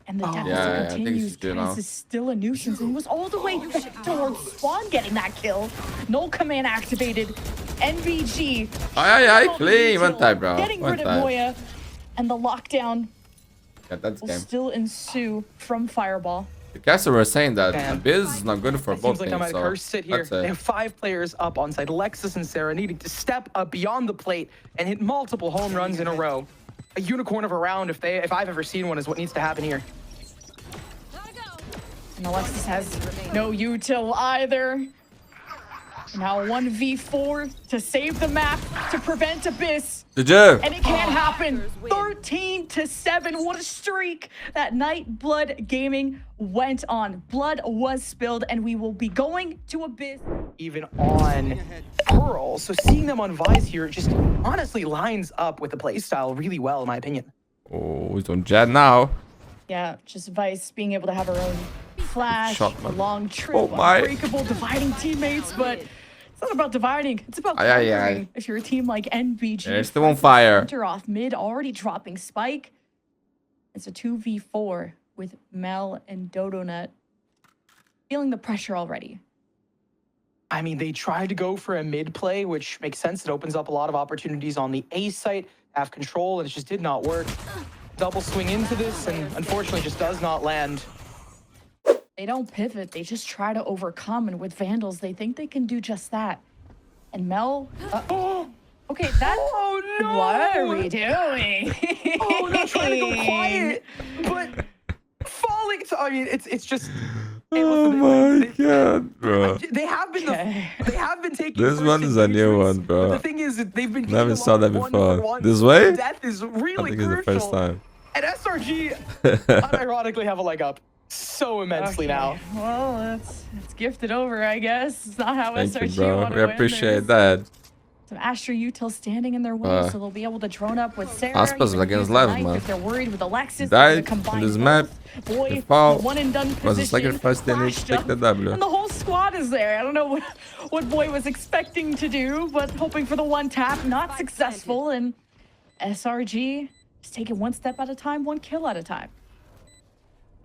And the deficit Yeah, I think continues. it's good now. Kaz is still a nuisance and was all the way back towards Spawn getting that kill. No command activated. NBG. Aye, clean. One time, bro. Getting One rid of time. Moya. And the lockdown Yeah, that's will game. still ensue from Fireball. The caster were saying that Man. Abyss is not good for It both seems like I teams, might so curse sit here. that's They it. have 5 players up on site. Lexus and Sarah needing to step up beyond the plate and hit multiple home runs in a row. A unicorn of a round, if I've ever seen one, is what needs to happen here. And Alexis has no util either. Now 1v4 to save the map, to prevent Abyss. GG. And it can't happen. 13-7. What a streak that Nightblood Gaming went on. Blood was spilled, and we will be going to Abyss. Even on Pearl. So seeing them on Vice here just honestly lines up with the playstyle really well, in my opinion. Oh, he's on Jet now. Yeah, just Vice being able to have her own flash, Shot, a man. long trip, Oh my. unbreakable, dividing teammates, but it's not about dividing. It's about Aye, aye, conquering. aye. If you're a team like NBG, They're still on fire. Center off mid, already dropping Spike. It's a 2v4 with Mel and Dodonut. Feeling the pressure already. I mean, they tried to go for a mid play, which makes sense. It opens up a lot of opportunities on the A site, have control, and it just did not work. Double swing into this, and unfortunately just does not land. They don't pivot. They just try to overcome, and with Vandals, they think they can do just that. And Mel... okay, that... Oh, no! What are we doing? Oh, they're trying to go quiet, but falling to... I mean, it's just... Hey, Oh listen, my god, bro. They have been Okay. they have been taking This first one is a new engagements, one, bro. But the thing is that they've been Never getting saw that along before. 1-on-1. This way? Death is I really think it's the first crucial. time. And SRG unironically have a leg up so immensely Okay. now. Well, it's gifted over, I guess. It's not how Thank you, SRG bro. wanted We to win. appreciate There's that. some Astra Util standing in their way, so they'll be able to drone up with Sarah. Aspas even against use the level, knife man. If they're worried with Alexis, Died they're gonna on combine this both. map. Boy, The fall one and done was a position, sacrifice they need to flashed take up, the W. and the whole squad is there. I don't know what Boy was expecting to do, but hoping for the one tap, not successful, and SRG is taking one step at a time, one kill at a time.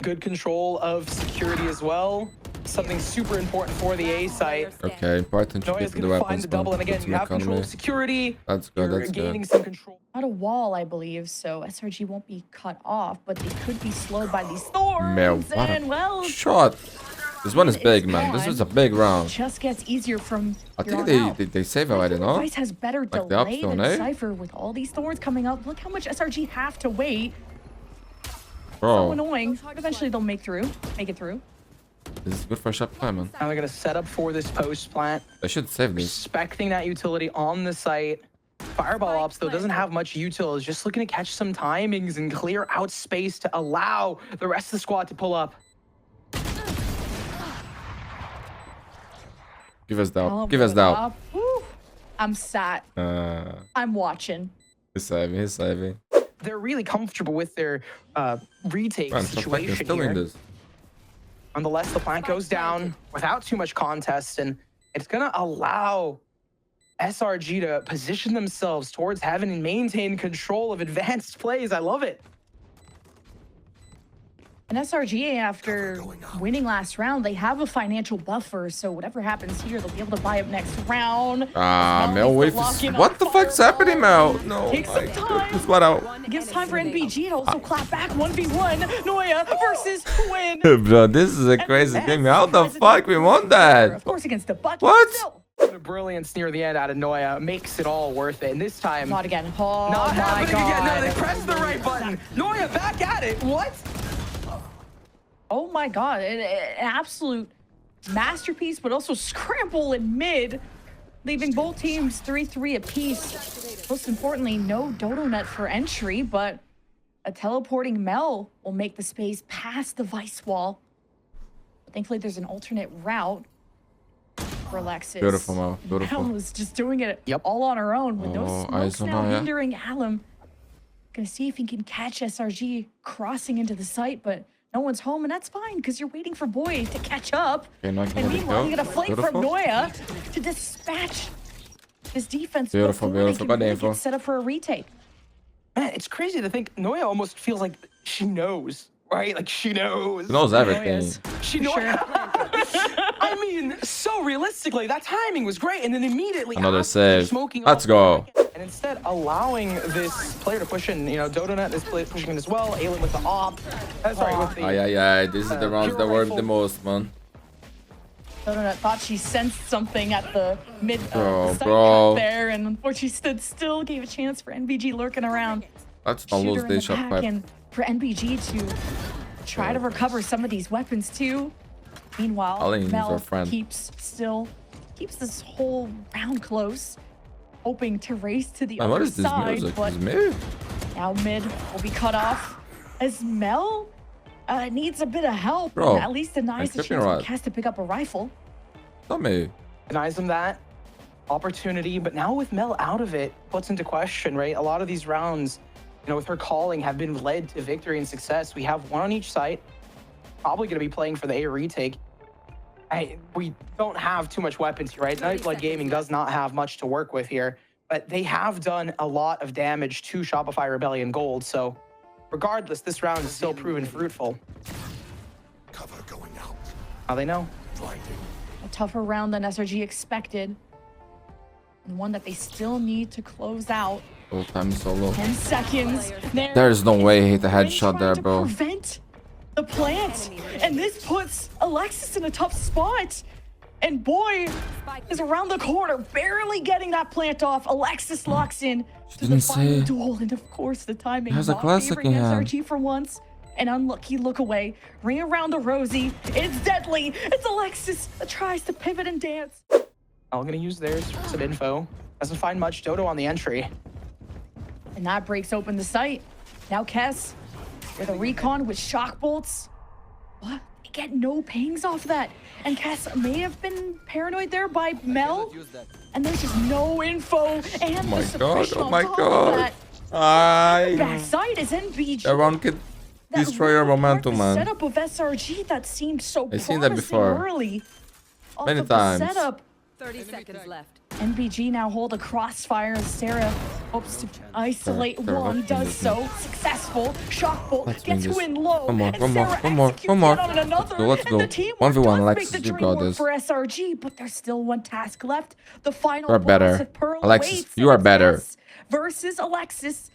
Good control of security as well. Something super important for the A site. Okay, important to Noya's keep the gonna find weapons the double, and again, some you have control economy. of security. That's good, You're that's gaining good. some control. Not a wall, I believe, so SRG won't be cut off, but they could be slowed by these thorns. Man, what And well, a shot. This one is it's big, man. This gone. was a big round. just gets easier from I here think on out. they save already, no? Vice has better Like the delay upstone, than eh? Cypher with all these thorns coming up. Look how much SRG have to wait. So Bro, annoying. Eventually they'll make it through. this is good for Shopify, man. Now they're gonna set up for this post plant. They should save this. Expecting that utility on the site. Fireball Ops, though, doesn't have much util. Is just looking to catch some timings and clear out space to allow the rest of the squad to pull up. Give us I'll that. Give us put that. up. Woo. I'm sat. I'm watching. He's saving. He's saving. They're really comfortable with their retake Man, Shopify is situation still in here. this. Nonetheless, the plant goes down without too much contest, and it's gonna allow SRG to position themselves towards having and maintain control of advanced plays. I love it. And SRG, after winning last round, they have a financial buffer, so whatever happens here, they'll be able to buy up next round. Mel wave is... What the fuck's happening, Mel? No, Takes some time. Just what out. It gives time for NBG to also clap back 1v1. Noya versus Win. Bro, this is a crazy game. How the fuck we won that? Of course, against the bucket. What? The brilliance near the end out of Noya makes it all worth it. And this time, Not again. Oh, not my happening God. again. No, they pressed the right button. Noya back at it. What? Oh my God, an absolute masterpiece, but also scramble in mid, leaving both teams 3-3 apiece. Most importantly, no dodo net for entry, but a teleporting Mel will make the space past the vice wall. But thankfully, there's an alternate route for Alexis. Beautiful, Mel. Beautiful. Mel is just doing it all on her own with no smokes now hindering Alum. Gonna see if he can catch SRG crossing into the site, but no one's home, and that's fine because you're waiting for Boy to catch up. Okay, and meanwhile, you get a flank from Noya to dispatch his defense. Beautiful. Get set up for a retake. Man, it's crazy to think Noya almost feels like she knows, right? Like she knows. She knows everything. She knows. Sure. I mean, so realistically, that timing was great, and then immediately Another after, save. smoking Let's off go. And instead allowing this player to push in, Dodonet is pushing in as well. Aelin with the op. Sorry, with the. This is the rounds that work the most, man. Dodonet thought she sensed something at the mid site there, and unfortunately stood still, gave a chance for NBG lurking around. Let's not lose this shot pipe. And for NBG to try to recover some of these weapons too. Meanwhile, Mel keeps this whole round close, hoping to race to the other side. But now mid will be cut off as Mel needs a bit of help. Bro, and at least denies the chance for Cass to pick up a rifle. Not me. Denies him that opportunity, but now with Mel out of it, puts into question, right? A lot of these rounds, with her calling, have been led to victory and success. We have one on each site. Probably going to be playing for the A retake. We don't have too much weapons here, right? Nightblood Gaming does not have much to work with here, but they have done a lot of damage to Shopify Rebellion Gold. So regardless, this round is still proven fruitful. Cover going out. How they know? A tougher round than SRG expected. And one that they still need to close out. Full time solo. 10 seconds. There's no way he hit the headshot there, bro. Prevent the plant, and this puts Alexis in a tough spot. And Boy is around the corner, barely getting that plant off. Alexis locks in to the final duel, and of course the timing has a not classic favoring in hand. SRG for once. An unlucky look away, ring around the rosy. It's deadly. It's Alexis that tries to pivot and dance. I'm gonna use theirs for some info. Doesn't find much. Dodo on the entry. And that breaks open the site. Now Kess with a recon with shock bolts. What? They get no pings off that. And Kess may have been paranoid there by Mel. And there's just no info. And Oh my god. Backside is NBG. Everyone can destroy your momentum, man. Setup of SRG that seemed so I've seen that before. Early. Many times. Setup. 30 seconds left. NBG now hold a crossfire as Sarah hopes to isolate one. Does so. Successful. Shock bolt gets Win low. One more. Let's go. 1v1, Alexis, you got this. For SRG, but there's still one task left. The final You're better. Alexis, you are better. Versus Alexis.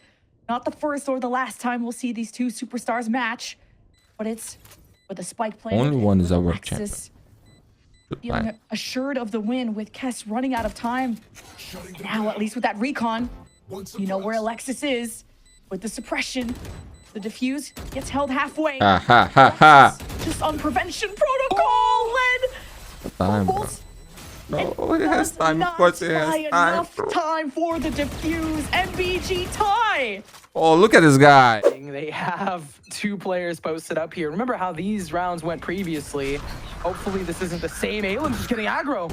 Not the first or the last time we'll see these two superstars match, but it's with a spike play. Only one is our world champion. Feeling assured of the win with Kess running out of time. And now, at least with that recon, you know where Alexis is. With the suppression, the diffuse gets held halfway. Just on prevention protocol, led. Time, bro. No, it has time. Of course it has time. Enough time for the diffuse. NBG tie. Oh, look at this guy. They have two players posted up here. Remember how these rounds went previously. Hopefully this isn't the same. Aelin's just getting aggro.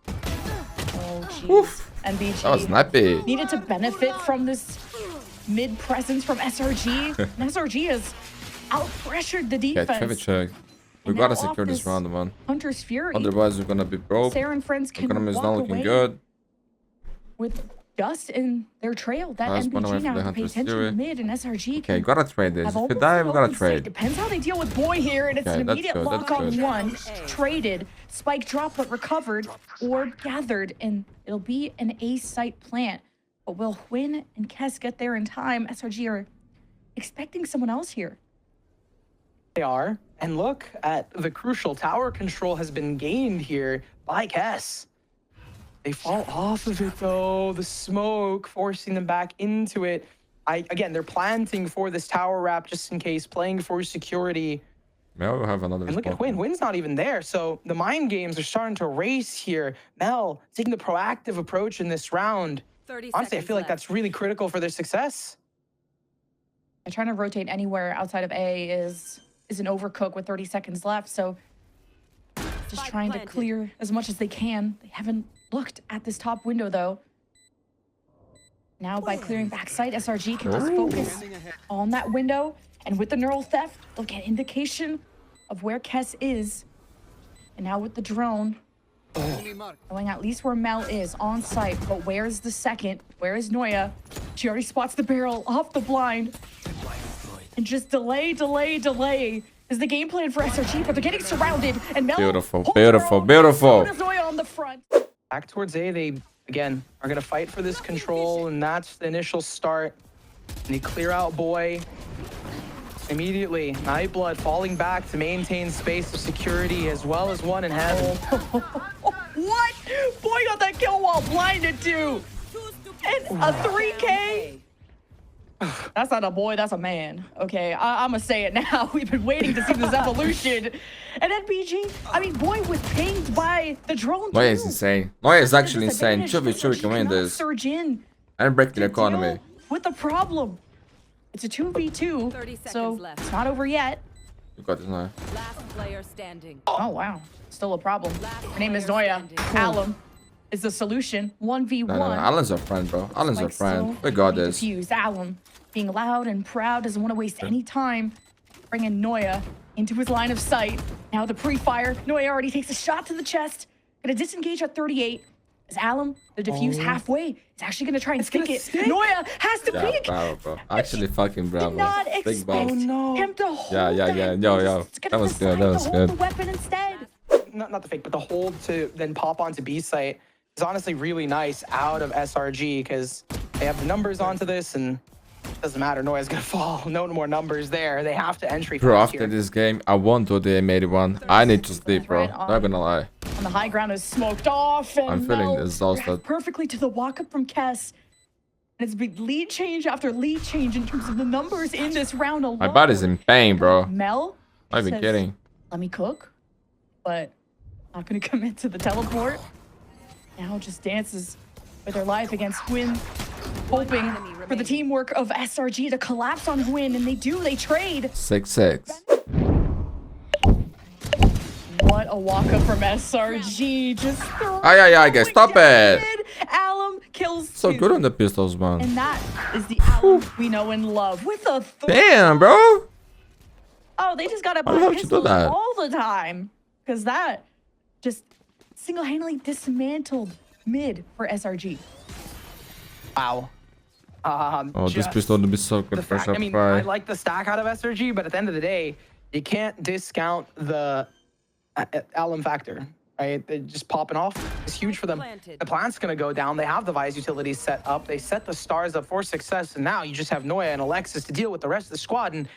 Oh, jeez. NBG that was snappy. Needed to benefit from this mid presence from SRG. And SRG has out-pressured the defense. We gotta secure this round, man. Hunter's Fury. Otherwise, we're gonna be broke. Sarah and friends can Economy is not walk looking away good. with just in their trail. That Last one away NBG now from the have to pay Hunter's attention Fury. to mid, and SRG Okay, can gotta trade this. have If you almost die, an we gotta open site. trade. Depends how they deal with Boy here, and it's Okay, an that's immediate good, that's lock on good. one. Traded, spike drop, but recovered or gathered, and it'll be an A site plant. But will Huynh and Kess get there in time? SRG are expecting someone else here. They are. And look at the crucial tower control has been gained here by Kess. They fall off of it though. The smoke forcing them back into it. Again, they're planting for this tower wrap just in case, playing for security. Mel will have another And look at spot. Huynh. Huynn's not even there. So the mind games are starting to race here. Mel taking the proactive approach in this round. 30 Honestly, I seconds feel like left. that's really critical for their success. Trying to rotate anywhere outside of A is an overcook with 30 seconds left. So just Spike trying to planted. clear as much as they can. They haven't looked at this top window though. Now by clearing backside, SRG can just focus on that window. And with the neural theft, they'll get indication of where Kess is. And now with the drone, knowing at least where Mel is on site. But where's the second? Where is Noya? She already spots the barrel off the blind. And just delay is the game plan for SRG, but they're getting surrounded. And Mel Beautiful, holds beautiful, her own. beautiful. So does Noya on the front. Back towards A, they, again, are going to fight for this control, and that's the initial start. And they clear out Boy. Immediately, Nightblood falling back to maintain space of security, as well as one in heaven. What? Boy got that kill while blinded too. And a 3K? That's not a boy, that's a man. Okay, I'm gonna say it now. We've been waiting to see this evolution. And NBG, I mean, Boy was pinged by the drone. Noya is too. insane. Noya is actually insane. Disadvantage. 2v2 we can win Cannot this. Surge in And break the to economy. deal with the problem. It's a 2v2, 30 so seconds left. it's not over yet. You got this, Noya. Last player standing. Oh, wow. Still a problem. Last Her name is player Noya. standing. Alum is the solution. 1v1. No, Alan's a friend, bro. Alan's a Like, friend. still We got being this. Diffused. Alum, being loud and proud, doesn't want to waste any time. Bringing Noya into his line of sight. Now the pre-fire. Noya already takes a shot to the chest. Gonna disengage at 38. As Alum, the diffuse halfway, is actually gonna try and stick gonna it. stick? Noya has to Yeah, peek. bravo, bro. Actually, fucking Did bravo. not Big expect balls. him to hold Yeah. that. Yo. It's gonna That was good, decide that to was hold good. the weapon instead. Not the fake, but the hold to then pop onto B site is honestly really nice out of SRG because they have the numbers onto this and it doesn't matter. Noya's gonna fall. No more numbers there. They have to entry Bro, fast after here. this game, I won't do the M81. I need to sleep, bro. Right on. Not gonna lie. On the high ground is smoked off, and I'm feeling Mel exhausted. react perfectly to the walk up from Kess. And it's been lead change after lead change in terms of the numbers in this round alone. My body's in pain, bro. Mel, Not even says, kidding. let me cook, but not gonna commit to the teleport. Now just dances with her life against Huynh, hoping for the teamwork of SRG to collapse on Huynh, and they do. They trade. 6-6. What a walk up from SRG. Just Ay, guys, stop it. Alum kills So two. good on the pistols, man. And that is the Alum we know and love. With a Damn, bro. oh, they just gotta Why the buy hell would you do pistols that? all the time. Because that just single-handedly dismantled mid for SRG. Wow. Oh, this just pistol would be so the good for fact, I mean, Shopify. I like the stack out of SRG, but at the end of the day, you can't discount the alum factor, right? They're just popping off. It's huge for them. Planted. The plant's going to go down. They have the Vise utilities set up. They set the stars up for success, and now you just have Noya and Alexis to deal with the rest of the squad, and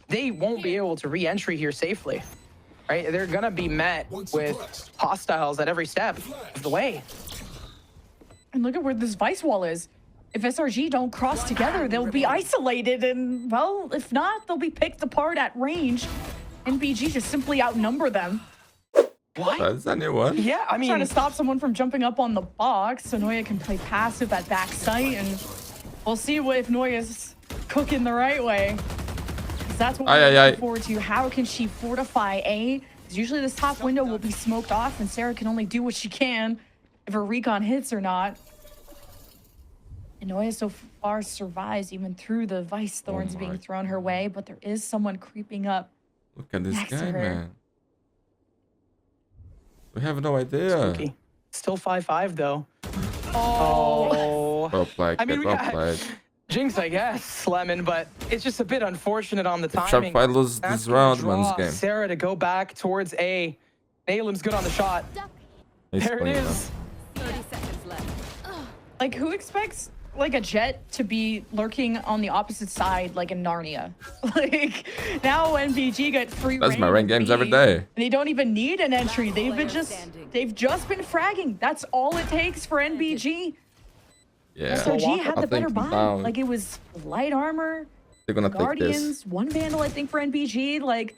they won't be able to re-entry here safely, right? They're going to be met with hostiles at every step of the way. And look at where this Vice wall is. If SRG don't cross together, they'll be isolated, and, well, if not, they'll be picked apart at range. NBG just simply outnumber them. What? That's a new one. Yeah, I mean, Trying to stop someone from jumping up on the box so Noya can play passive at backside, and we'll see if Noya's cooking the right way. 'Cause that's what we're looking forward to. How can she fortify A? Because usually this top window will be smoked off, and Sarah can only do what she can if her recon hits or not. And Noya so far survives even through the Vice Thorns being thrown her way, but there is someone creeping up. Look at this Next to guy, her. man. We have no idea. spooky. Still 5-5 though. Oh, Well played, I mean, we well got played. Jinx, I guess, Lemon, but it's just a bit unfortunate on the If timing. Shopify loses this round, wins Draw game. Sarah to go back towards A. Nalem's good on the shot. He's There it playing, is. 30 seconds left. Like, who expects like a Jet to be lurking on the opposite side, like in Narnia? Like, now NBG got free. That's my reign ranked of games B. every day. They don't even need an entry. They've Player just been fragging. That's all it takes for NBG. Yeah. SRG had I the better think buy. now Like, it was light armor, they're gonna take this. Guardians, one Vandal, I think, for NBG. Like,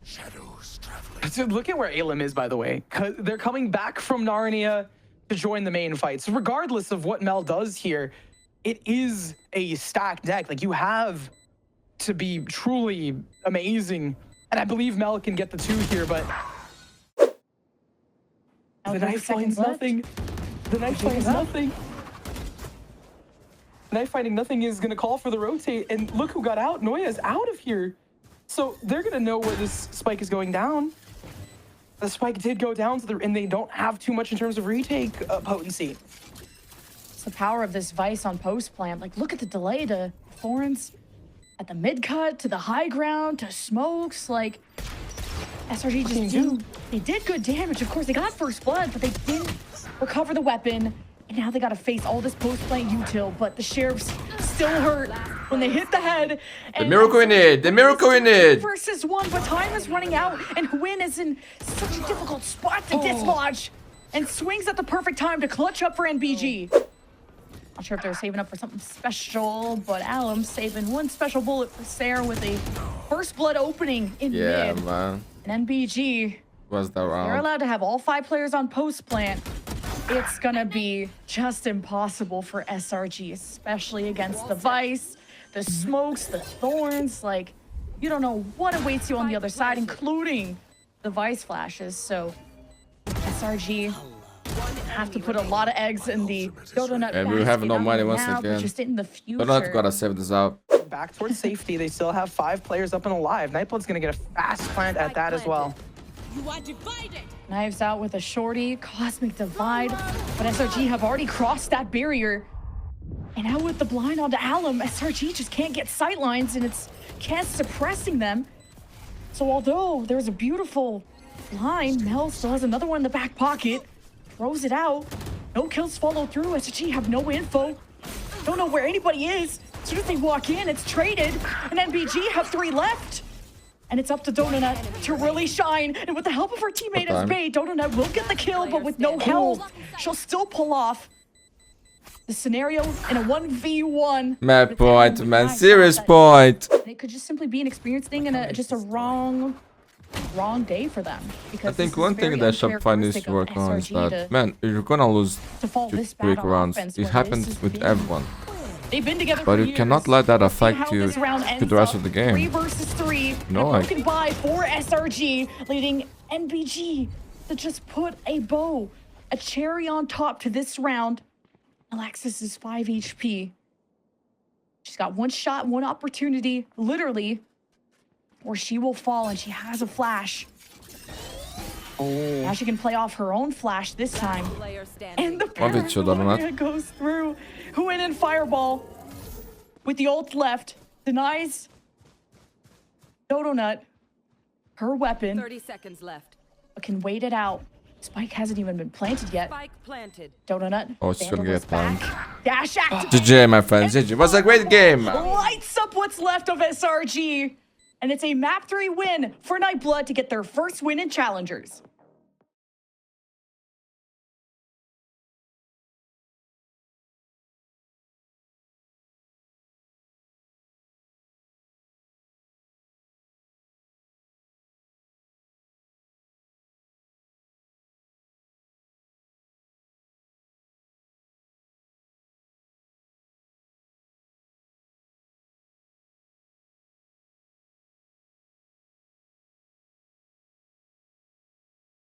Shadows traveling. Dude, look at where Alem is, by the way. 'Cause they're coming back from Narnia to join the main fight. So regardless of what Mel does here, it is a stacked deck. Like, you have to be truly amazing. And I believe Mel can get the 2 here, but the knife finds nothing. The knife finds nothing. The knife finding nothing is going to call for the rotate. And look who got out. Noya is out of here. So they're going to know where this spike is going down. The spike did go down, and they don't have too much in terms of retake potency. it's the power of this Vice on post plant. Like, look at the delay to Thorns at the mid cut, to the high ground, to smokes. Like, SRG they did good damage. Of course, they got first blood, but they didn't recover the weapon. And now they got to face all this post plant util, but the sheriffs still hurt when they hit the head. The miracle in it. The miracle in it. Versus 1, but time is running out, and Hwin is in such a difficult spot to dislodge, and swings at the perfect time to clutch up for NBG. Not sure if they're saving up for something special, but Alum saving one special bullet for Sarah with a first blood opening in Yeah, mid. man. And NBG, What's that they're round? allowed to have all 5 players on post plant. It's gonna be just impossible for SRG, especially against the Vice, the smokes, the Thorns. Like, you don't know what awaits you on the other side, including the Vice flashes. So SRG have to put a lot of eggs in the donut And we basket, have no not money only once now, but again. just in the future. But not gotta save this up. Back towards safety. They still have 5 players up and alive. Nightblood's going to get a fast plant at that as well. You are divided. Knives out with a shorty, Cosmic Divide, but SRG have already crossed that barrier. And now with the blind onto Alum, SRG just can't get sightlines, and it's Kent suppressing them. So although there's a beautiful line, Mel still has another one in the back pocket, throws it out. No kills follow through. SRG have no info. Don't know where anybody is. As soon as they walk in, it's traded, and NBG have 3 left. And it's up to Donut to really shine. And with the help of her teammate SB, Donut will get the kill, but with no help, she'll still pull off the scenario in a 1v1. Mad point, man. Serious point. And it could just simply be an experience thing and just a wrong day for them. Because I think one thing that Shopify needs to work on is that, man, you're gonna lose to fall two this bad quick on rounds. offense It when happens this has with been- everyone. They've been together But for you years. cannot let that Let's see affect how you this round to ends the rest up. of the game. 3 versus 3. No, A broken bye for SRG, leading NBG to just put a bow, a cherry on top to this round. Alexis is 5 HP. She's got 1 shot, 1 opportunity, literally, or she will fall, and she has a flash. Now she can play off her own flash this time. Player standing. And the Love it, paranoia goes through. Hwin in Fireball with the ult left denies Donut her weapon, 30 seconds left. but can wait it out. Spike hasn't even been planted yet. Spike planted. Donut. Oh, it's gonna get back. Dash active. GG, my friends. GG. It was a great game. Lights up what's left of SRG. And it's a map 3 win for Nightblood to get their first win in Challengers.